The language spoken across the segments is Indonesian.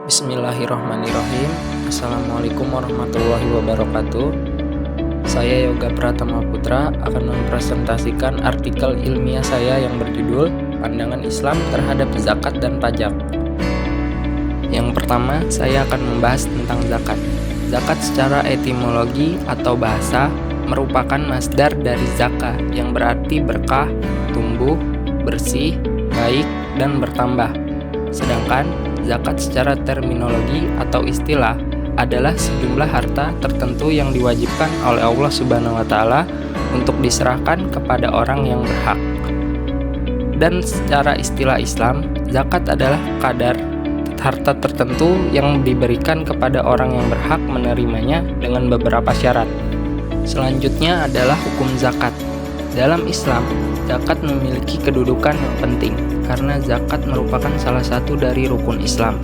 Bismillahirrahmanirrahim. Assalamualaikum warahmatullahi wabarakatuh. Saya Yoga Pratama Putra akan mempresentasikan artikel ilmiah saya yang berjudul Pandangan Islam terhadap Zakat dan Pajak. Yang pertama, saya akan membahas tentang zakat. Zakat secara etimologi atau bahasa merupakan masdar dari zakah yang berarti berkah, tumbuh, bersih, baik, dan bertambah. Sedangkan zakat secara terminologi atau istilah adalah sejumlah harta tertentu yang diwajibkan oleh Allah Subhanahu wa taala untuk diserahkan kepada orang yang berhak. Dan secara istilah Islam, zakat adalah kadar harta tertentu yang diberikan kepada orang yang berhak menerimanya dengan beberapa syarat. Selanjutnya adalah hukum zakat. Dalam Islam, zakat memiliki kedudukan yang penting karena zakat merupakan salah satu dari rukun Islam.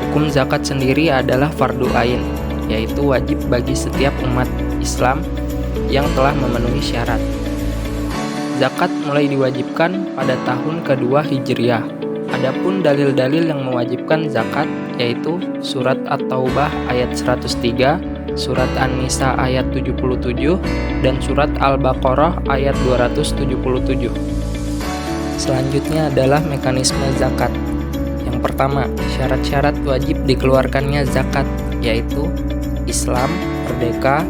Hukum zakat sendiri adalah fardu ain, yaitu wajib bagi setiap umat Islam yang telah memenuhi syarat. Zakat mulai diwajibkan pada tahun kedua Hijriah. Adapun dalil-dalil yang mewajibkan zakat yaitu surat At-Taubah ayat 103, surat An-Nisa ayat 77, dan surat Al-Baqarah ayat 277. Selanjutnya adalah mekanisme zakat. Yang pertama, syarat-syarat wajib dikeluarkannya zakat, yaitu Islam, merdeka,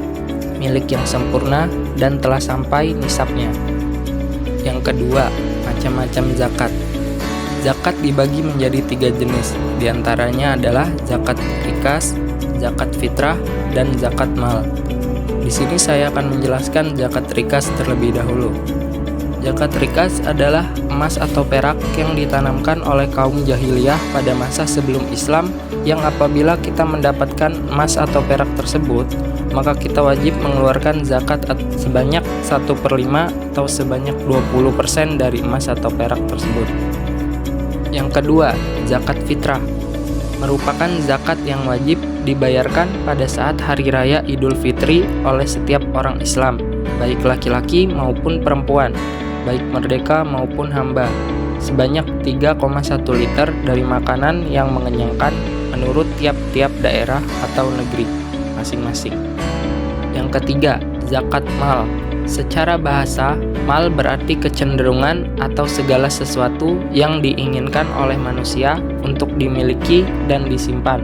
milik yang sempurna, dan telah sampai nisabnya. Yang kedua, macam-macam zakat. Zakat dibagi menjadi 3 jenis, diantaranya adalah zakat rikas, zakat fitrah, dan zakat mal. Di sini saya akan menjelaskan zakat rikas terlebih dahulu. Zakat rikas adalah emas atau perak yang ditanamkan oleh kaum jahiliyah pada masa sebelum Islam, yang apabila kita mendapatkan emas atau perak tersebut, maka kita wajib mengeluarkan zakat sebanyak 1/5 atau sebanyak 20% dari emas atau perak tersebut. Yang kedua, zakat fitrah merupakan zakat yang wajib dibayarkan pada saat hari raya Idul Fitri oleh setiap orang Islam, baik laki-laki maupun perempuan, baik merdeka maupun hamba, sebanyak 3,1 liter dari makanan yang mengenyangkan menurut tiap-tiap daerah atau negeri masing-masing. Yang ketiga, zakat mal. Secara bahasa, mal berarti kecenderungan atau segala sesuatu yang diinginkan oleh manusia untuk dimiliki dan disimpan.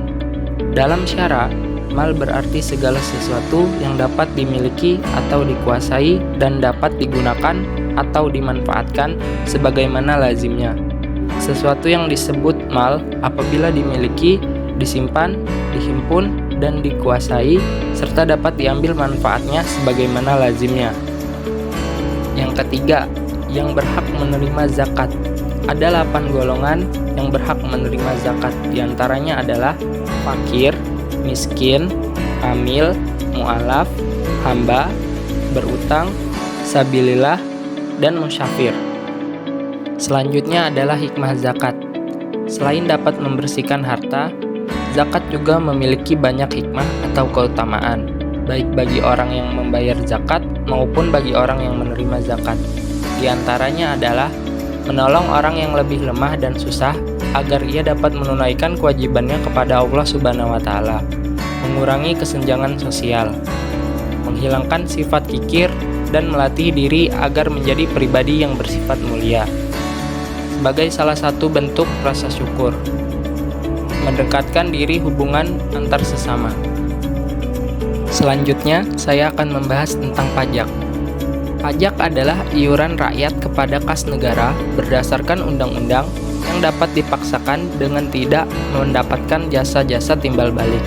Dalam syara, mal berarti segala sesuatu yang dapat dimiliki atau dikuasai dan dapat digunakan atau dimanfaatkan sebagaimana lazimnya. Sesuatu yang disebut mal apabila dimiliki, disimpan, dihimpun, dan dikuasai, serta dapat diambil manfaatnya sebagaimana lazimnya. Yang ketiga, yang berhak menerima zakat. Ada 8 golongan yang berhak menerima zakat. Di antaranya adalah fakir, miskin, amil, mu'alaf, hamba, berutang, sabilillah, dan musyafir. Selanjutnya adalah hikmah zakat. Selain dapat membersihkan harta, zakat juga memiliki banyak hikmah atau keutamaan, baik bagi orang yang membayar zakat maupun bagi orang yang menerima zakat. Di antaranya adalah menolong orang yang lebih lemah dan susah agar ia dapat menunaikan kewajibannya kepada Allah Subhanahu wa taala, mengurangi kesenjangan sosial, menghilangkan sifat kikir, dan melatih diri agar menjadi pribadi yang bersifat mulia. Sebagai salah satu bentuk rasa syukur, mendekatkan diri hubungan antar sesama. Selanjutnya, saya akan membahas tentang pajak. Pajak adalah iuran rakyat kepada kas negara berdasarkan undang-undang yang dapat dipaksakan dengan tidak mendapatkan jasa-jasa timbal balik.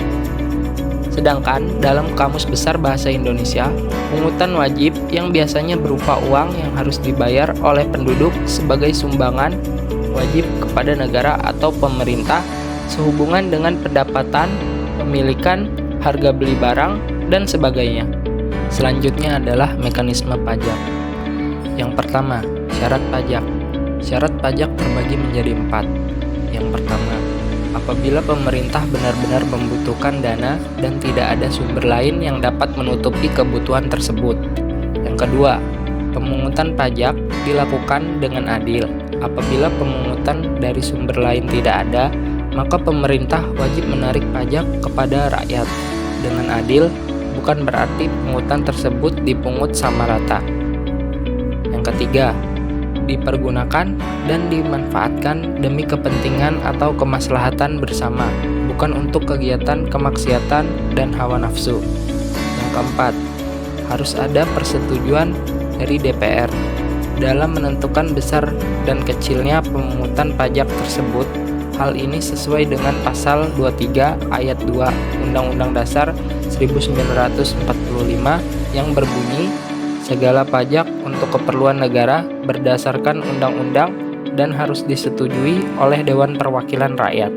Sedangkan dalam Kamus Besar Bahasa Indonesia, pungutan wajib yang biasanya berupa uang yang harus dibayar oleh penduduk sebagai sumbangan wajib kepada negara atau pemerintah sehubungan dengan pendapatan, pemilikan, harga beli barang, dan sebagainya. Selanjutnya adalah mekanisme pajak. Yang pertama, syarat pajak. Syarat pajak terbagi menjadi 4. Yang pertama, apabila pemerintah benar-benar membutuhkan dana dan tidak ada sumber lain yang dapat menutupi kebutuhan tersebut. Yang kedua, pemungutan pajak dilakukan dengan adil. Apabila pemungutan dari sumber lain tidak ada, maka pemerintah wajib menarik pajak kepada rakyat dengan adil, bukan berarti pungutan tersebut dipungut sama rata. Yang ketiga, dipergunakan dan dimanfaatkan demi kepentingan atau kemaslahatan bersama, bukan untuk kegiatan kemaksiatan dan hawa nafsu. Yang keempat, harus ada persetujuan dari DPR dalam menentukan besar dan kecilnya pemungutan pajak tersebut. Hal ini sesuai dengan pasal 23 ayat 2 Undang-Undang Dasar 1945 yang berbunyi, segala pajak untuk keperluan negara berdasarkan undang-undang dan harus disetujui oleh Dewan Perwakilan Rakyat.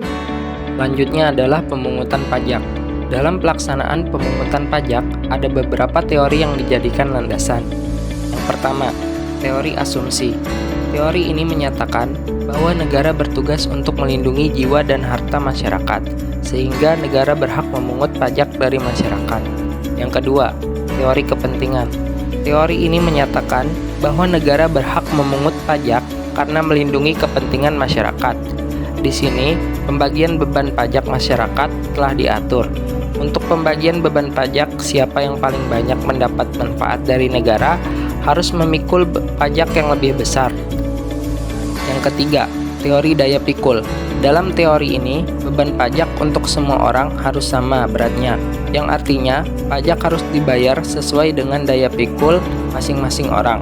Selanjutnya adalah pemungutan pajak. Dalam pelaksanaan pemungutan pajak, ada beberapa teori yang dijadikan landasan. Yang pertama, teori asumsi. Teori ini menyatakan bahwa negara bertugas untuk melindungi jiwa dan harta masyarakat, sehingga negara berhak memungut pajak dari masyarakat. Yang kedua, teori kepentingan. Teori ini menyatakan bahwa negara berhak memungut pajak karena melindungi kepentingan masyarakat. Di sini, pembagian beban pajak masyarakat telah diatur. Untuk pembagian beban pajak, siapa yang paling banyak mendapat manfaat dari negara harus memikul pajak yang lebih besar. Yang ketiga, teori daya pikul. Dalam teori ini, beban pajak untuk semua orang harus sama beratnya, yang artinya pajak harus dibayar sesuai dengan daya pikul masing-masing orang.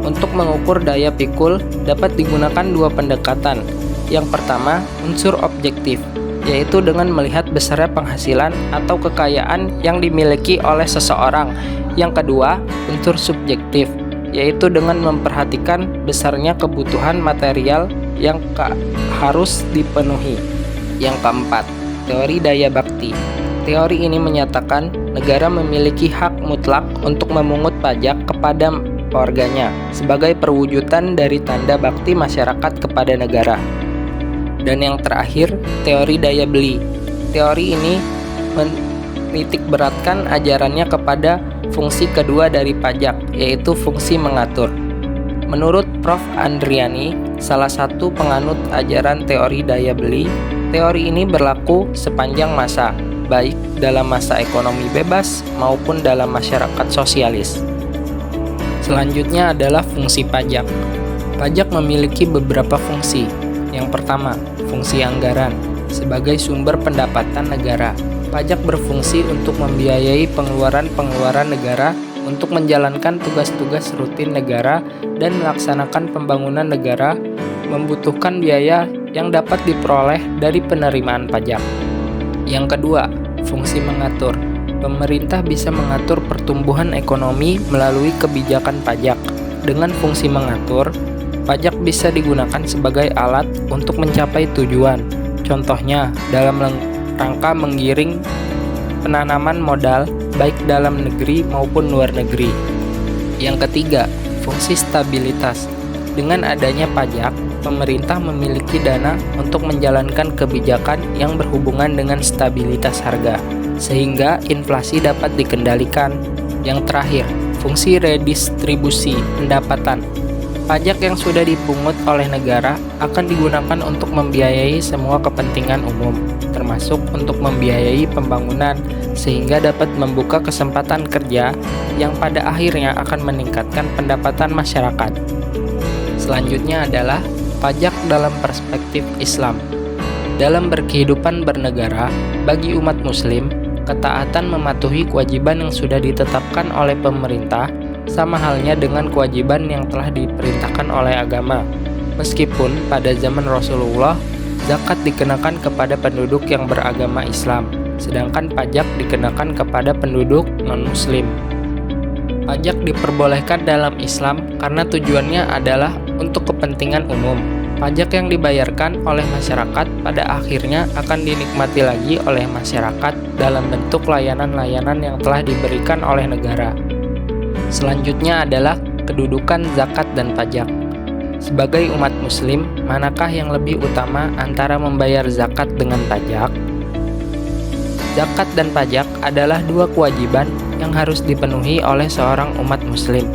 Untuk mengukur daya pikul dapat digunakan dua pendekatan. Yang pertama, unsur objektif, yaitu dengan melihat besarnya penghasilan atau kekayaan yang dimiliki oleh seseorang. Yang kedua, unsur subjektif, yaitu dengan memperhatikan besarnya kebutuhan material yang harus dipenuhi. Yang keempat, teori daya bakti. Teori ini menyatakan negara memiliki hak mutlak untuk memungut pajak kepada warganya sebagai perwujudan dari tanda bakti masyarakat kepada negara. Dan yang terakhir, teori daya beli. Teori ini menitikberatkan ajarannya kepada fungsi kedua dari pajak, yaitu fungsi mengatur. Menurut Prof. Andriani, salah satu penganut ajaran teori daya beli, teori ini berlaku sepanjang masa, baik dalam masa ekonomi bebas maupun dalam masyarakat sosialis. Selanjutnya adalah fungsi pajak. Pajak memiliki beberapa fungsi. Yang pertama, fungsi anggaran. Sebagai sumber pendapatan negara, pajak berfungsi untuk membiayai pengeluaran-pengeluaran negara untuk menjalankan tugas-tugas rutin negara dan melaksanakan pembangunan negara, membutuhkan biaya yang dapat diperoleh dari penerimaan pajak. Yang kedua, fungsi mengatur. Pemerintah bisa mengatur pertumbuhan ekonomi melalui kebijakan pajak. Dengan fungsi mengatur, pajak bisa digunakan sebagai alat untuk mencapai tujuan. Contohnya, dalam rangka menggiring penanaman modal baik dalam negeri maupun luar negeri. Yang ketiga, fungsi stabilitas. Dengan adanya pajak, pemerintah memiliki dana untuk menjalankan kebijakan yang berhubungan dengan stabilitas harga, sehingga inflasi dapat dikendalikan. Yang terakhir, fungsi redistribusi pendapatan. Pajak yang sudah dipungut oleh negara akan digunakan untuk membiayai semua kepentingan umum, termasuk untuk membiayai pembangunan, sehingga dapat membuka kesempatan kerja yang pada akhirnya akan meningkatkan pendapatan masyarakat. Selanjutnya adalah pajak dalam perspektif Islam. Dalam berkehidupan bernegara, bagi umat muslim, ketaatan mematuhi kewajiban yang sudah ditetapkan oleh pemerintah sama halnya dengan kewajiban yang telah diperintahkan oleh agama. Meskipun pada zaman Rasulullah, zakat dikenakan kepada penduduk yang beragama Islam, sedangkan pajak dikenakan kepada penduduk non-muslim. Pajak diperbolehkan dalam Islam karena tujuannya adalah untuk kepentingan umum. Pajak yang dibayarkan oleh masyarakat pada akhirnya akan dinikmati lagi oleh masyarakat dalam bentuk layanan-layanan yang telah diberikan oleh negara. Selanjutnya adalah kedudukan zakat dan pajak. Sebagai umat muslim, manakah yang lebih utama antara membayar zakat dengan pajak? Zakat dan pajak adalah dua kewajiban yang harus dipenuhi oleh seorang umat muslim.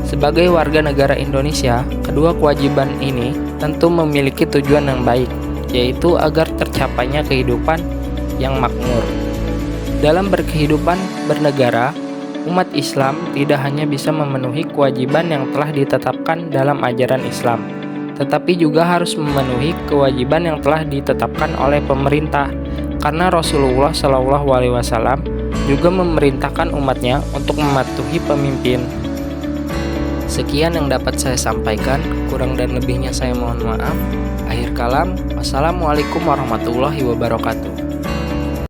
Sebagai warga negara Indonesia, kedua kewajiban ini tentu memiliki tujuan yang baik, yaitu agar tercapainya kehidupan yang makmur. Dalam berkehidupan bernegara, umat Islam tidak hanya bisa memenuhi kewajiban yang telah ditetapkan dalam ajaran Islam, tetapi juga harus memenuhi kewajiban yang telah ditetapkan oleh pemerintah, karena Rasulullah SAW juga memerintahkan umatnya untuk mematuhi pemimpin. Sekian yang dapat saya sampaikan, kurang dan lebihnya saya mohon maaf. Akhir kalam, wassalamualaikum warahmatullahi wabarakatuh.